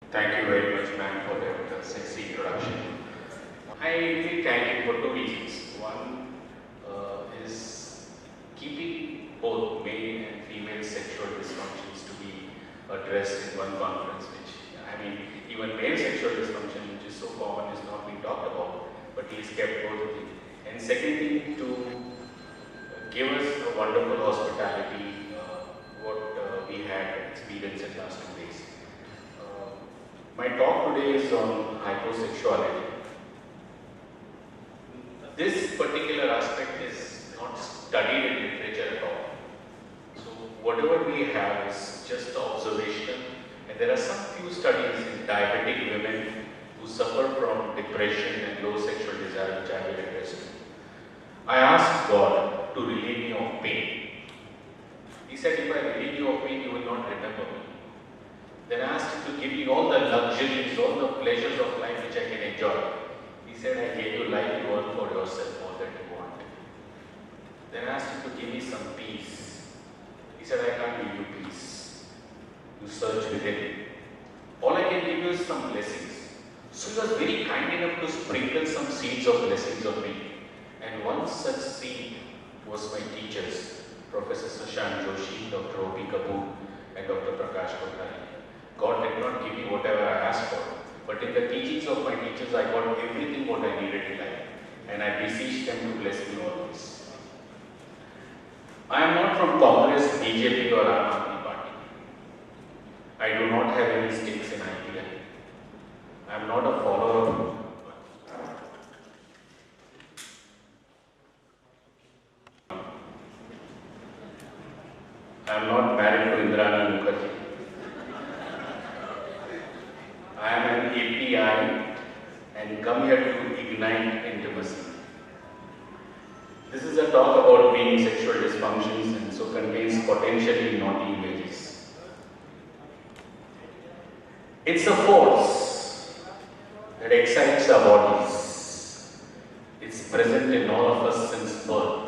Thank you very much, ma'am, for that sexy introduction. I really thank you for two reasons. One is keeping both male and female sexual dysfunctions to be addressed in one conference, which, I mean, even male sexual dysfunction, which is so common, is not being talked about, but he's kept both of them. And second thing, to give us a wonderful hospitality, what we had experienced in last 2 days. My talk today is on hyposexuality. This particular aspect is not studied in literature at all. So whatever we have is just observational, and there are some few studies in diabetic women who suffer from depression and low sexual desire, which I will address. I asked God to relieve me of pain. He said, if I relieve you of pain, you will not remember me. Then I asked him to give me all the luxuries, all the pleasures of life which I can enjoy. He said, I gave you life, you earn for yourself all that you want. Then I asked him to give me some peace. He said, I can't give you peace. You search within. All I can give you is some blessings. So he was very kind enough to sprinkle some seeds of blessings on me. And one such seed was my teachers, Professor Shashank Joshi, Dr. O.P. Kapoor, and Dr. Prakash Kothari. God did not give me whatever I asked for, but in the teachings of my teachers, I got everything what I needed in life, and I beseech them to bless me always. I am not from Congress, BJP or Aam Aadmi Party. I do not have any stakes in IPL. I am not a follower of I am not married to Indrani Mukherjee. I am an API and come here to ignite intimacy. This is a talk about being sexual dysfunctions and so contains potentially naughty images. It's a force that excites our bodies. It's present in all of us since birth.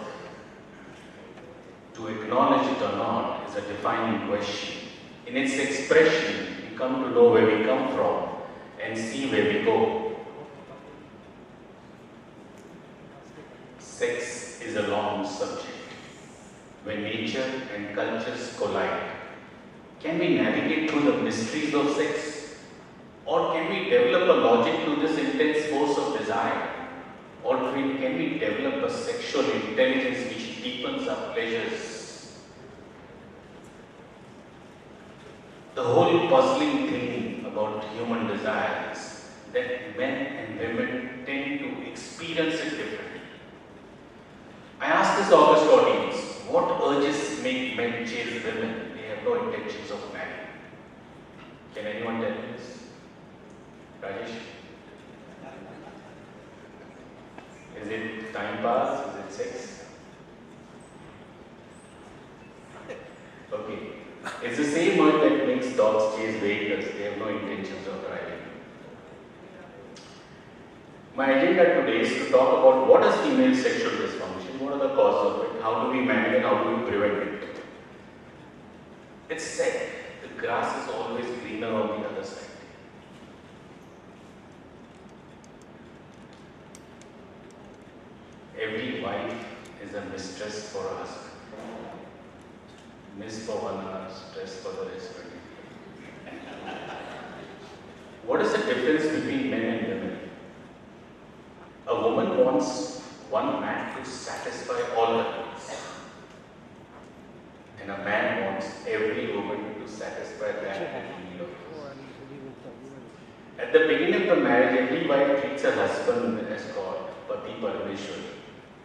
To acknowledge it or not is a defining question. In its expression, we come to know where we come from and see where we go. Sex is a long subject. When nature and cultures collide, can we navigate through the mysteries of sex? Or can we develop a logic to this intense force of desire? Or can we develop a sexual intelligence which deepens our pleasures? The whole puzzling thing about human desire is that men and women tend to experience it differently. I asked this august audience, what urges make men chase women they have no intentions of marrying? Can anyone tell me this? Rajesh? Is it time pass? Is it sex? Okay. It's the same word that makes dogs chase vehicles. They have no intentions of driving. My agenda today is to talk about what is female sexual dysfunction, what are the causes of it, how do we manage it, how do we prevent it. It's said the grass is always greener on the other side. Every wife is a mistress for a husband. Miss for 1 hour, stress for the rest of the day. What is the difference between men and women? A woman wants one man to satisfy all her needs. And a man wants every woman to satisfy that need of his. At the beginning of the marriage, every wife treats her husband as God, Pati Parameshwar.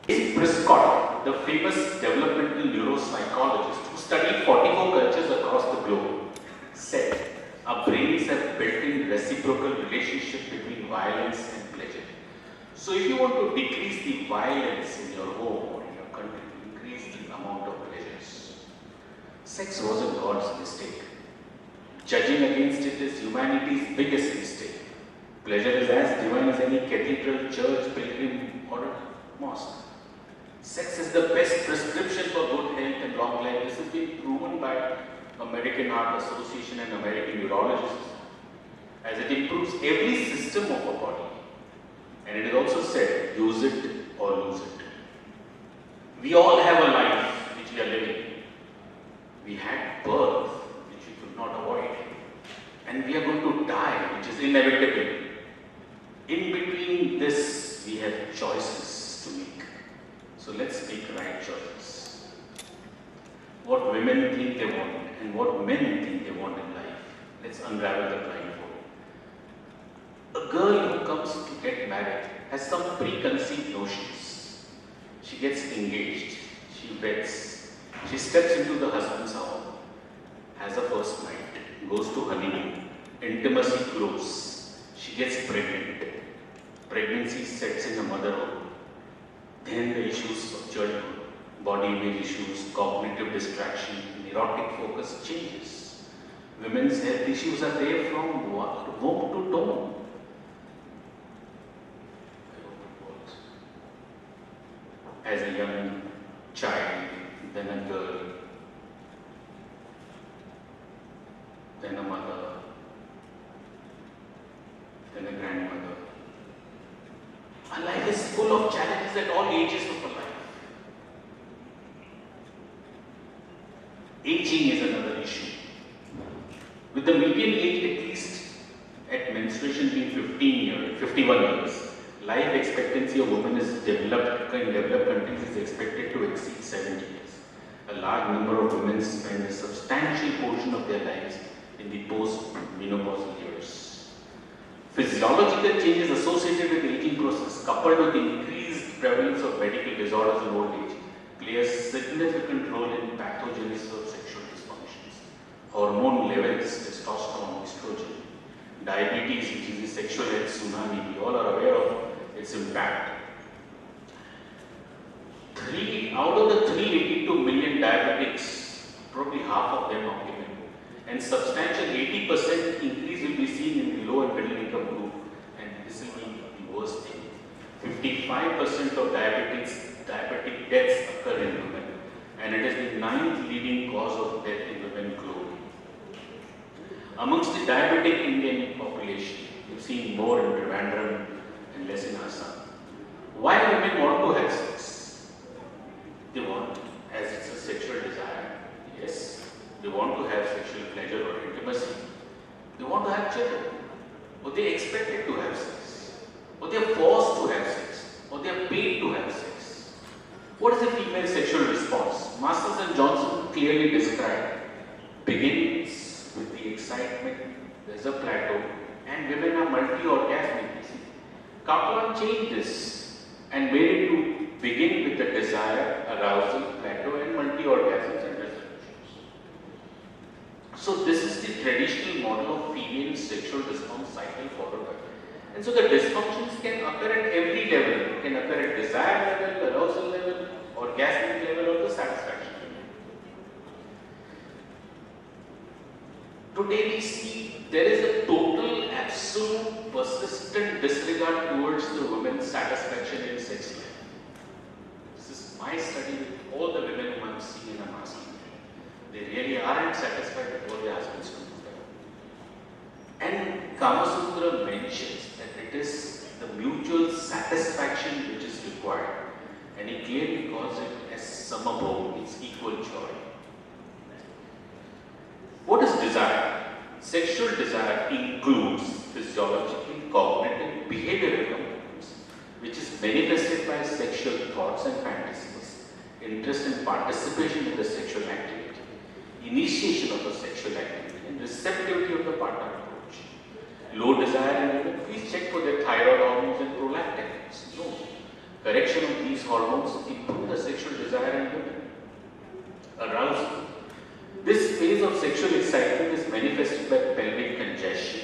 Prescott, the famous developmental neuropsychologist who studied 44 cultures across the globe, said our brains have built-in reciprocal relationship between violence and pleasure. So if you want to decrease the violence in your home or in your country, increase the amount of pleasures. Sex wasn't God's mistake. Judging against it is humanity's biggest mistake. Pleasure is as divine as any cathedral, church, pilgrim, or mosque. Sex is the best prescription for good health and long life. This has been proven by American Heart Association and American urologists. as it improves every system of our body. And it is also said, use it or lose it. We all have a life which we are living. We had birth, which we could not avoid. And we are going to die, which is inevitable. In between this, we have choices to make. So let's make right choices. What women think they want and what men think they want in life. Let's unravel the blindfold. A girl who comes to get married has some preconceived notions. She gets engaged, she weds, she steps into the husband's house, has a first night, goes to honeymoon, intimacy grows, she gets pregnant. Pregnancy sets in a motherhood. Then the issues of childhood, body image issues, cognitive distraction, neurotic focus changes. Women's health issues are there from womb to tomb. As a young child, then a girl, then a mother, then a grandmother. Our life is full of challenges at all ages of our life. Aging is another issue. With the median age at least at menstruation being 51 years, life expectancy of women in developed countries is expected to exceed 70 years. A large number of women spend a substantial portion of their lives in the post-menopausal years. Physiological changes associated with the aging process, coupled with the increased prevalence of medical disorders in old age, play a significant role in pathogenesis of sexual dysfunctions. Hormone levels, testosterone, estrogen, diabetes, which is the sexual health tsunami, we all are aware of its impact. Out of the 382 million diabetics, probably half of them are women, and substantial 80% increase will be seen in the low and middle income group, and this will be the worst thing. 55% of diabetic deaths occur in women, and it is the 9th leading cause of death in women globally. Amongst the diabetic Indian population, you've seen more in Trivandrum and less in Assam. Why women want to have sex? They want, as it's a sexual desire, yes. They want to have sexual pleasure or intimacy. They want to have children. Or they expected to have sex. Or they are forced to have sex. Or they are paid to have sex. What is a female sexual response? Masters and Johnson clearly describe. Begins with the excitement, there's a plateau, and women are multi-orgasmic. Kaplan changed this and made it to begin with the desire, arousal, plateau, and multi-orgasms and resolutions. So this is the traditional model of female sexual response cycle followed by. And so the dysfunctions can occur at every level. It can occur at desire level, arousal level, orgasmic level, or the satisfaction level. Today we see there is a total, absolute, persistent disregard towards the woman's satisfaction in sex life. This is my study with all the women whom I am seeing and I am asking. They really aren't satisfied with what their husbands do. And Kama Sutra mentions that it is the mutual satisfaction which is required. And he clearly calls it as samabhog, it's equal joy. What is desire? Sexual desire includes physiological, cognitive, behavioral components, which is manifested by sexual thoughts and fantasies, interest and participation in the sexual activity, initiation of the sexual activity, and receptivity of the partner approach. Low desire in women, please check for their thyroid hormones and prolactin. No. Correction of these hormones improve the sexual desire in women. Arousal. This phase of sexual excitement is manifested by pelvic congestion,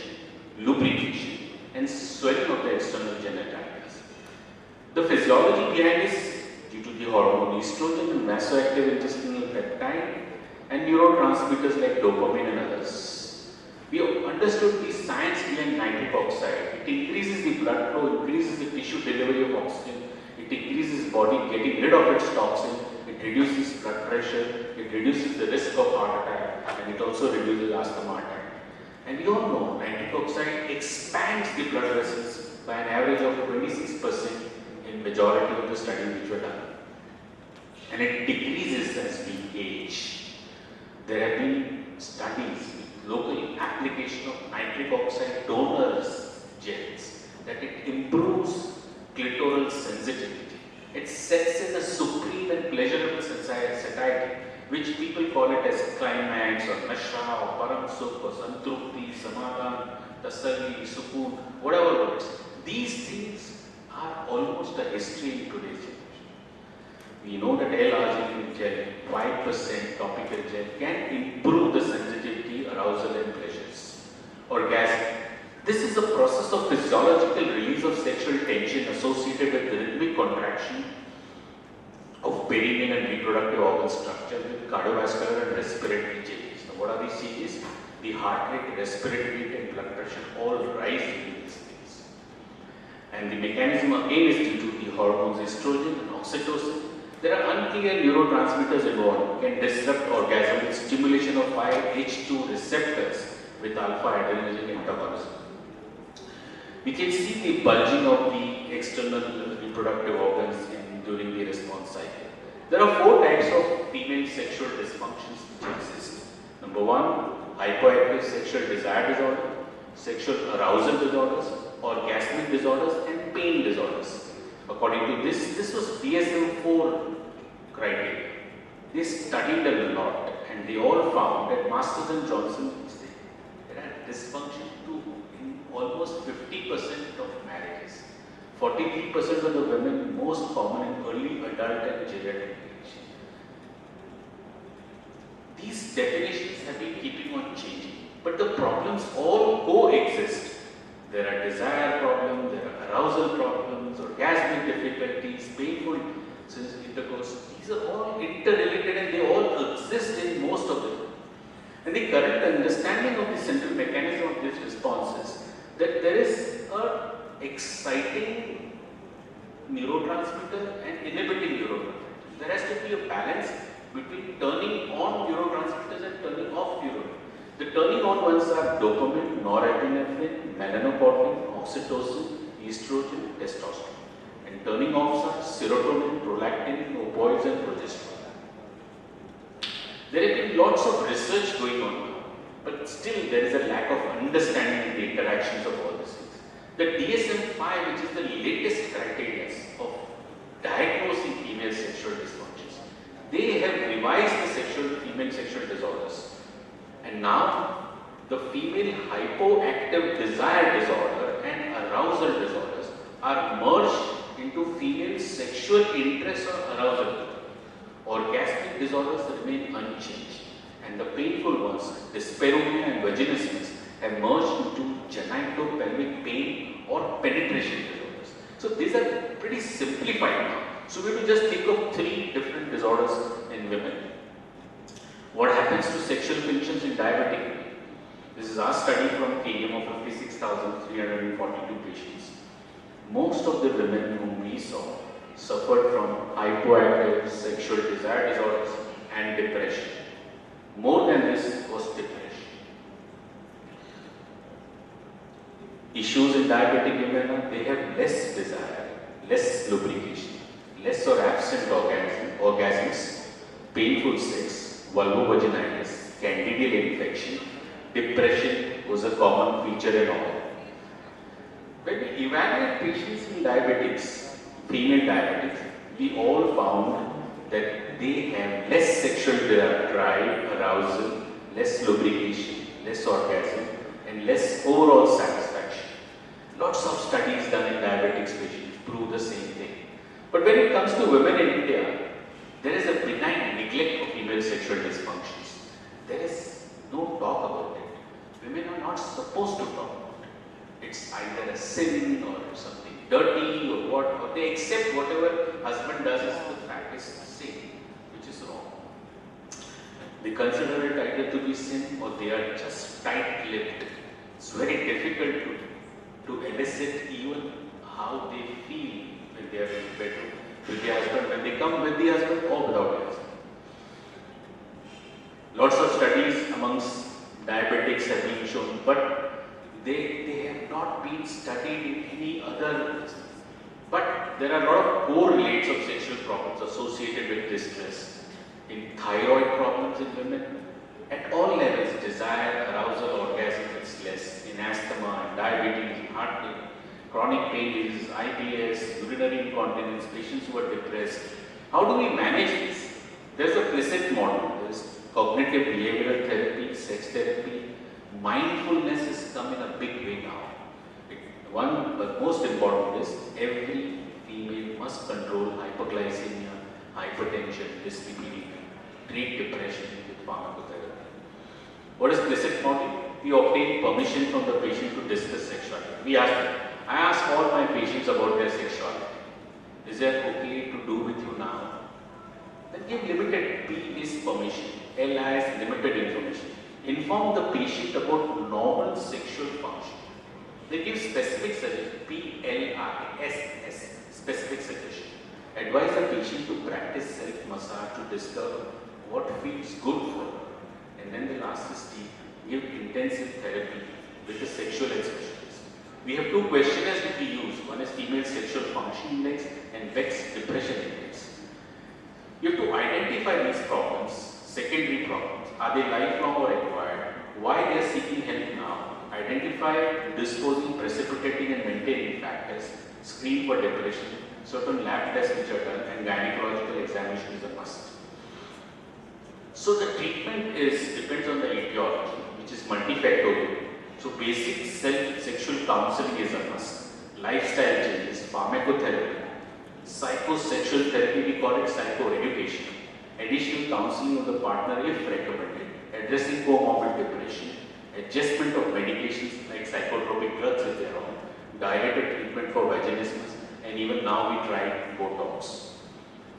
lubrication, and swelling of the external genitalia. The physiology behind this due to the hormone estrogen and vasoactive intestinal peptide and neurotransmitters like dopamine and others. We have understood the science behind nitric oxide. It increases the blood flow, increases the tissue delivery of oxygen, it increases body getting rid of its toxin, it reduces blood pressure, it reduces the risk of heart attack, and it also reduces asthma attack. And we all know nitric oxide expands the blood vessels by an average of 26% in majority of the studies which were done. And it decreases as we age. There have been studies with local application of nitric oxide donors gels that it improves clitoral sensitivity. It sets in a supreme and pleasurable satiety, which people call it as climax or nasha or param sukh or santrupti, samadhan, tasalli, sukoon, whatever words. These things are almost a history in today's generation. We know that L-arginine gel, 5% topical gel, can improve the sensitivity, arousal and pleasures. Orgasm. This is a process of physiological release of sexual tension associated with the rhythmic contraction of perineal and reproductive organ structure with cardiovascular and respiratory changes. Now, what are these changes? The heart rate, respiratory rate and blood pressure all rise during these things. And the mechanism again is due to the hormones estrogen and oxytocin. There are unclear neurotransmitters involved can disrupt orgasm with stimulation of 5-H2 receptors with alpha-adrenergic antagonism. We can see the bulging of the external reproductive organs during the response cycle. There are 4 types of female sexual dysfunctions which exist. Number 1, hypoactive sexual desire disorder, sexual arousal disorders, orgasmic disorders and pain disorders. According to this was DSM-4 criteria. They studied a lot and they all found that Masters and Johnson, there are dysfunction in almost 50% of marriages. 43% of the women most common in early adult and geriatric age. These definitions have been keeping on changing, but the problems all coexist. There are desire problems, there are arousal problems, orgasmic difficulties, painful intercourse. These are all interrelated and they all exist in most of them. And the current understanding of the central mechanism of this response is that there is a exciting neurotransmitter and inhibiting neurotransmitter. There has to be a balance between turning on neurotransmitters and turning off neurotransmitters. The turning on ones are dopamine, norepinephrine, melanocortin, oxytocin, estrogen, testosterone. And turning offs are serotonin, prolactin, opioids and progesterone. There have been lots of research going on now, but still there is a lack of understanding in the interactions of all these things. The DSM-5, which is the latest criteria of diagnosing female sexual dysfunctions, they have revised the female sexual disorders. And now, the female hypoactive desire disorder and arousal disorders are merged into female sexual interest or arousal. Orgasmic disorders remain unchanged, and the painful ones, dyspareunia and vaginismus, have merged into genitopelvic pain or penetration disorders. So these are pretty simplified now. So we will just think of 3 different disorders in women. What happens to sexual functions in diabetic women? This is our study from KM of 56,342 patients. Most of the women whom we saw suffered from hypoactive sexual desire disorders and depression. More than this was depression. Issues in diabetic women are they have less desire, less lubrication, less or absent orgasms, painful sex, vulvovaginitis, candidal infection, depression was a common feature in all. When we evaluate patients in diabetics, female diabetics, we all found that they have less sexual drive, arousal, less lubrication, less orgasm, and less overall satisfaction. Lots of studies done in diabetics patients prove the same thing. But when it comes to women in India, there is a benign neglect of female sexual dysfunctions. There is no talk about it. Women are not supposed to talk about it. It's either a sin or something dirty or what, or they accept whatever husband does as the fact is sin, which is wrong. They consider it either to be sin or they are just tight-lipped. It's very difficult to elicit even how they feel when they are in bedroom with the husband, when they come with the husband or without the husband. Lots of studies amongst diabetics have been shown, but they have not been studied in any other. But there are a lot of correlates of sexual problems associated with distress. In thyroid problems in women, at all levels, desire, arousal, orgasm, it's less. In asthma, in diabetes, in heart failure, chronic pain diseases, IBS, urinary incontinence, patients who are depressed. How do we manage this? There's a Plisset model. There's cognitive behavioral therapy, sex therapy. Mindfulness has come in a big way now. One, but most important is every female must control hyperglycemia, hypertension, dyslipidemia, treat depression with pharmacotherapy. What is Plisset model? We obtain permission from the patient to discuss sexuality. We ask them. I ask all my patients about their sexuality. Is that okay to do with you now? Then give limited. P is permission. L is limited information. Inform the patient about normal sexual function. They give specific suggestions. PLISS, specific suggestion. Advise the patient to practice self-massage to discover what feels good for her. And then the last is T, give intensive therapy with the sexual expressions. We have two questionnaires that we use. One is female sexual function index and VEX depression index. You have to identify these problems, secondary problems. Are they lifelong or acquired? Why they are seeking help now? Identify disposing, precipitating and maintaining factors, screen for depression, certain lab tests which are done, and gynecological examination is a must. So the treatment depends on the etiology, which is multifactorial. So basic sexual counseling is a must. Lifestyle changes, pharmacotherapy, psychosexual therapy, we call it psychoeducation. Additional counseling of the partner if recommended, addressing comorbid depression, adjustment of medications like psychotropic drugs if they are on, dilated treatment for vaginismus, and even now we try Botox.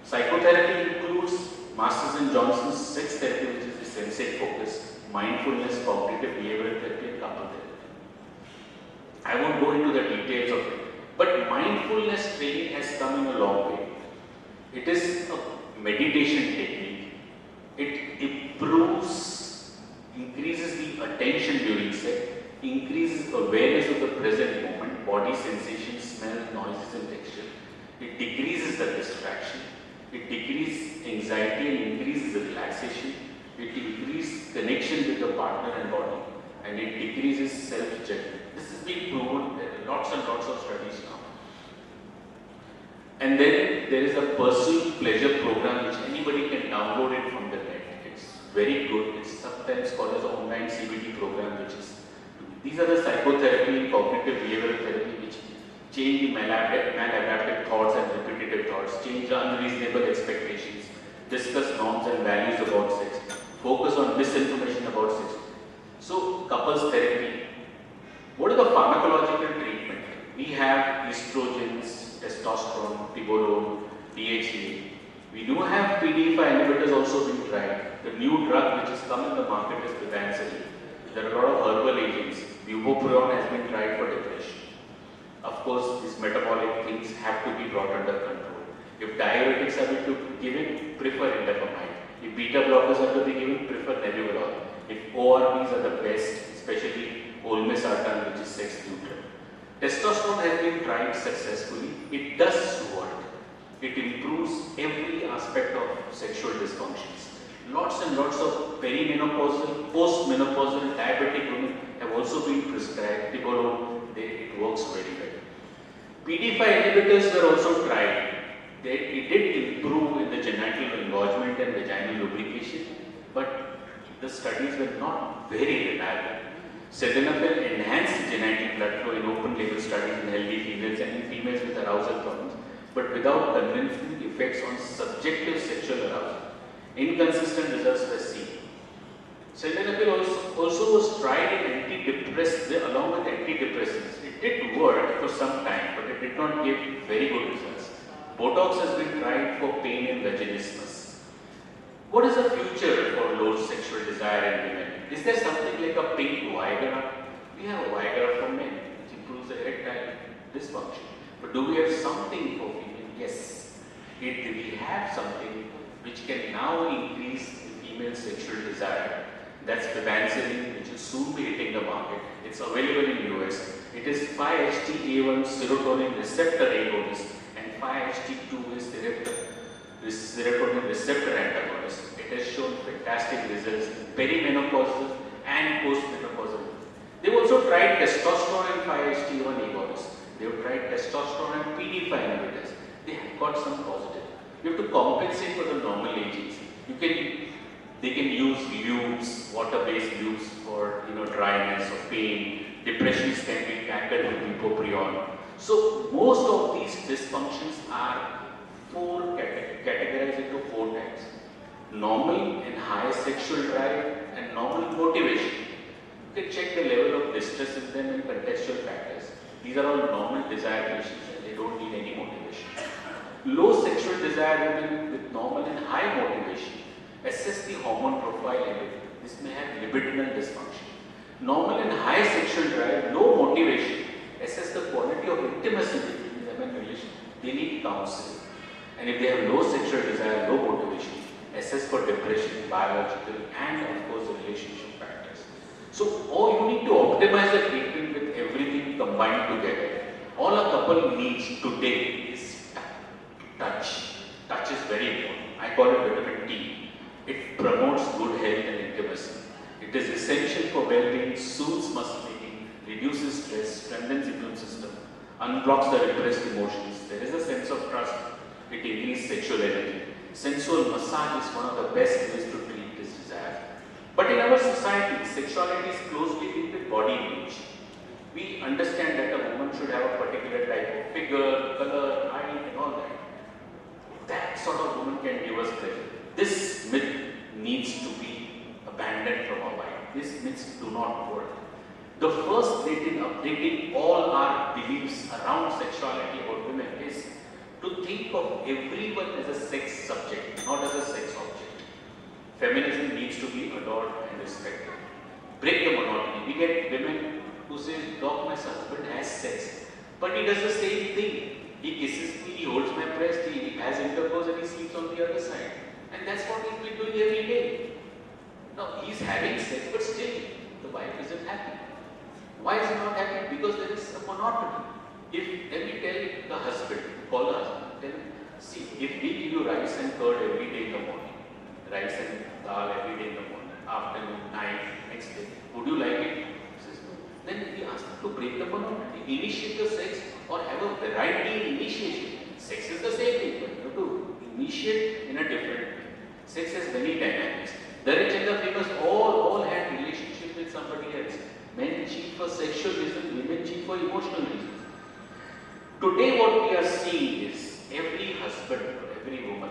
Psychotherapy includes Masters and Johnson's sex therapy, which is the sensate focus, mindfulness, cognitive behavioral therapy, and couple therapy. I won't go into the details of it, but mindfulness training has come in a long way. It is a meditation technique. It improves, increases the attention during sex, increases awareness of the present moment, body sensations, smells, noises, and texture. It decreases the distraction. It decreases anxiety and increases the relaxation. It increases connection with the partner and body, and it decreases self-judgment. This has been proven. There are lots and lots of studies now. And then there is a Pursuing Pleasure program which anybody can download it from the net. It's very good. It's sometimes called as an online CBT program, which is, these are the psychotherapy and cognitive behavioral therapy which change the maladaptive thoughts and repetitive thoughts, change the unreasonable expectations, discuss norms and values about sex, focus on misinformation about sex. So, couples therapy. What is the pharmacological treatment? We have estrogens, testosterone, tibolone, DHEA. We do have PDE5 inhibitors also being tried. The new drug which has come in the market is Pivansary. There are a lot of herbal agents. Bupropion has been tried for depression. Of course, these metabolic things have to be brought under control. If diuretics are to be given, prefer indapamide. If beta blockers are to be given, prefer nebivolol. If ORBs are the best, especially olmesartan, which is sex neutral. Testosterone has been tried successfully. It does work. It improves every aspect of sexual dysfunctions. Lots and lots of perimenopausal, postmenopausal, diabetic women have also been prescribed tibolone. It works very well. PDE5 inhibitors were also tried. It did improve in the genital engorgement and vaginal lubrication, but the studies were not very reliable. Sildenafil enhanced genital blood flow in open label studies in healthy females and in females with arousal problems, but without convincing effects on subjective sexual arousal. Inconsistent results were seen. Sildenafil also was tried in antidepressants along with antidepressants. It did work for some time, but it did not give very good results. Botox has been tried for pain and vaginismus. What is the future for low sexual desire in women? Is there something like a pink Viagra? We have a Viagra for men, which improves the erectile dysfunction. But do we have something for women? Yes. We have something which can now increase the female sexual desire. That's Pivansary, which is soon be hitting the market. It's available in US. It is 5-HT-A1 serotonin receptor agonist and 5-HT2 is serotonin receptor antagonist. It has shown fantastic results in perimenopausal and postmenopausal. They've also tried testosterone and 5-HT1 agonists. They've tried testosterone and PDE5 inhibitors. They have got some positive. You have to compensate for the normal agents. They can use lubes, water-based lubes for dryness or pain. Depressions can be tackled with bupropion. So most of these dysfunctions are categorized into 4 types: normal and high sexual drive and normal motivation. You can check the level of distress in them and contextual factors. These are all normal desire patients and they don't need any motivation. Low sexual desire women with normal and high motivation. Assess the hormone profile in it. This may have libidinal dysfunction. Normal and high sexual drive, low motivation. Assess the quality of intimacy between them and relation. They need counseling. And if they have low sexual desire, low motivation, assess for depression, biological, and of course the relationship factors. So you need to optimize the treatment with everything combined together. All a couple needs today is touch. Touch is very important. I call it vitamin T. It promotes good health and intimacy. It is essential for well-being, soothes muscle making, reduces stress, strengthens immune system, unblocks the repressed emotions. There is a sense of trust. It increases sexual energy. Sensual massage is one of the best ways to treat this desire. But in our society, sexuality is closely linked with body image. We understand that a woman should have a particular type of figure, color, height, and all that. That sort of woman can give us pleasure. This myth needs to be abandoned from our mind. These myths do not work. The first step in updating all our beliefs around sexuality about women is to think of everyone as a sex subject, not as a sex object. Feminism needs to be adored and respected. Break the monotony. We get women who say, "Doc, my husband has sex," but he does the same thing. He kisses me, he holds my breast, he has intercourse, and he sleeps on the other side. And that's what he's been doing every day. Now, he's having sex, but still, the wife isn't happy. Why is he not happy? Because there is a monotony. Let me tell the husband, call the husband, tell him, see, if we give you rice and curd every day in the morning, rice and dal every day in the morning, afternoon, night, next day, would you like it? He says, no. Then we ask him to break the monotony, initiate the sex, or have a variety in initiation. Sex is the same thing, but you have to initiate in a different way. Sex has many dynamics. The rich and the famous all had relationship with somebody else. Men cheat for sexual reasons, women cheat for emotional reasons. Today what we are seeing is every husband or every woman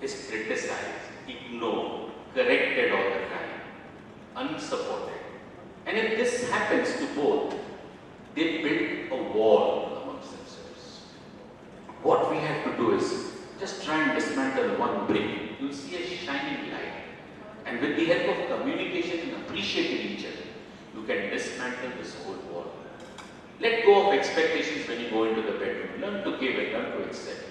is criticized, ignored, corrected all the time, unsupported. And if this happens to both, they build a wall amongst themselves. What we have to do is just try and dismantle one brick. You'll see a shining light. And with the help of communication and appreciating each other, you can dismantle this whole wall. Let go of expectations when you go into the bedroom. Learn to give and learn to accept.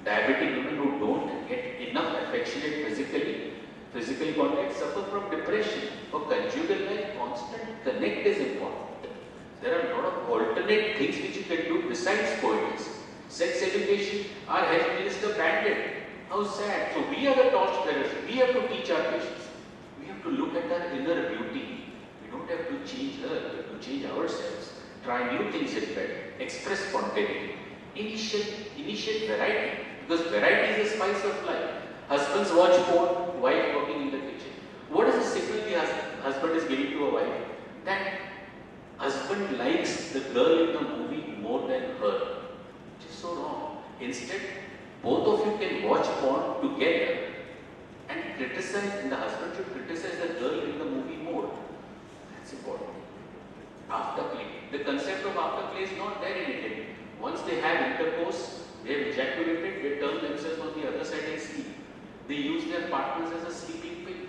Diabetic women who don't get enough affectionate physical contact suffer from depression. For conjugal life, constant connect is important. There are a lot of alternate things which you can do besides coitus. Sex education, our health minister banned it. How sad. So we are the torchbearers. We have to teach our patients. We have to look at our inner beauty. We don't have to change her. We have to change ourselves. Try new things in bed. Express spontaneity. Initiate variety. Because variety is the spice of life. Husbands watch porn, wife working in the kitchen. What is the signal the husband is giving to a wife? That husband likes the girl in the movie more than her. Which is so wrong. Instead, both of you can watch porn together and criticize, and the husband should criticize the girl in the movie more. That's important. Afterplay. The concept of afterplay is not there in India. Once they have intercourse, they have ejaculated, they turn themselves on the other side and sleep. They use their partners as a sleeping pill.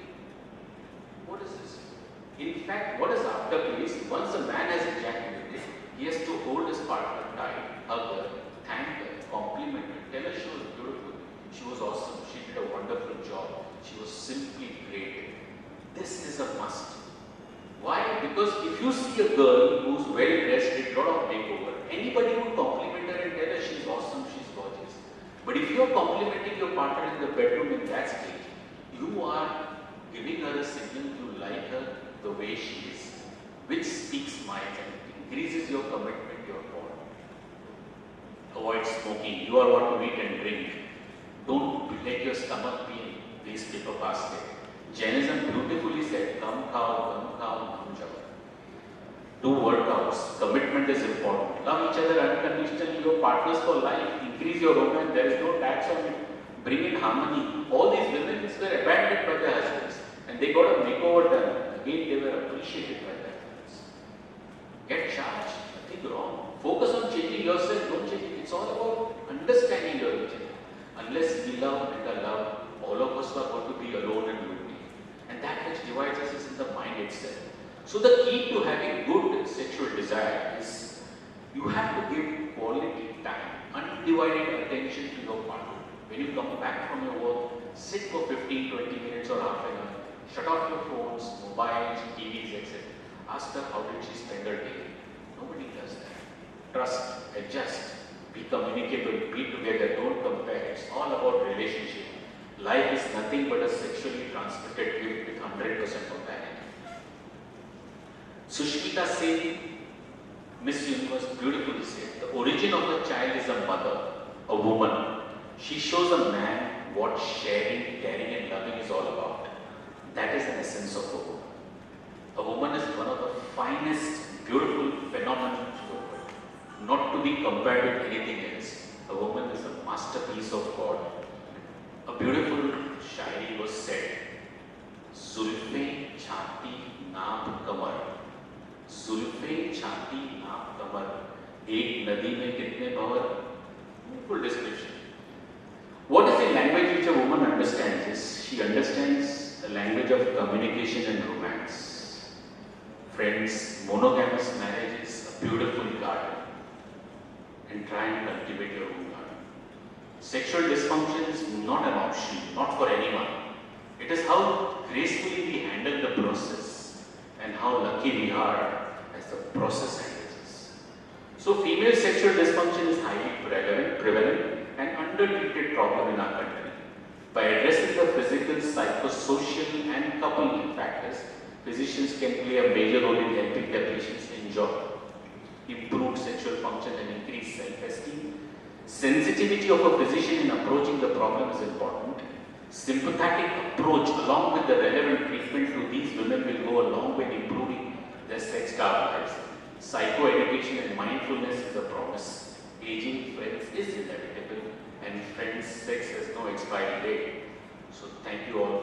What is this? In fact, what is afterplay is once a man has ejaculated, he has to hold his partner tight, hug her, thank her, compliment her, tell her she was beautiful, she was awesome, she did a wonderful job, she was simply great. This is a must. Why? because if you see a girl who's well dressed with a lot of makeover, anybody would compliment her and tell her she's awesome, she's gorgeous. But if you're complimenting your partner in the bedroom in that stage, you are giving her a signal you like her the way she is, which speaks miles and increases your commitment, your bond. Avoid smoking. You are what to eat and drink. Don't let your stomach be in waste paper basket. Jainism beautifully said, "Kam khao, nam jao." Do workouts. Commitment is important. Love each other unconditionally. Your partners for life. Increase your romance. There is no tax on it. Bring in harmony. All these women were abandoned by their husbands, and they got a makeover done. Again, they were appreciated by their husbands. Get charged. Nothing wrong. Focus on changing yourself. Don't change it. It's all about understanding your each other. Unless we love and are loved, all of us are going to be alone and lonely. And that which divides us is in the mind itself. So the key to having good sexual desire is you have to give quality time, undivided attention to your partner. When you come back from your work, sit for 15-20 minutes or half an hour, shut off your phones, mobiles, TVs, etc. Ask her how did she spend her day. Nobody does that. Trust, adjust, be communicable, be together, don't compare. It's all about relationship. Life is nothing but a sexually transmitted gift with 100% of that. Sushmita Sen, Miss Universe, beautifully said, the origin of a child is a mother, a woman. She shows a man what sharing, caring and loving is all about. That is the essence of a woman. A woman is one of the finest, beautiful phenomena in the world, not to be compared with anything else. A woman is a masterpiece of God. A beautiful shairi was said, Zulfe chhati naab kamar, Zulfe chhati naab kamar, ek nadi mein kitne bhavar. Full description. What is the language which a woman understands? Is she understands the language of communication and romance. Friends, monogamous marriage is a beautiful garden, and try and cultivate your own garden. Sexual dysfunction is not an option, not for anyone. It is how gracefully we handle the process and how lucky we are as the process handles us. So female sexual dysfunction is highly prevalent and undertreated problem in our country. By addressing the physical, psychosocial and coupling factors, physicians can play a major role in helping their patients enjoy improved sexual function and increased self-esteem. Sensitivity of a physician in approaching the problem is important. Sympathetic approach along with the relevant treatment to these women will go a long way in improving their sex-starved lives. Psycho-education and mindfulness is a promise. Aging, friends, is inevitable, and friends, sex has no expiry date. So thank you all.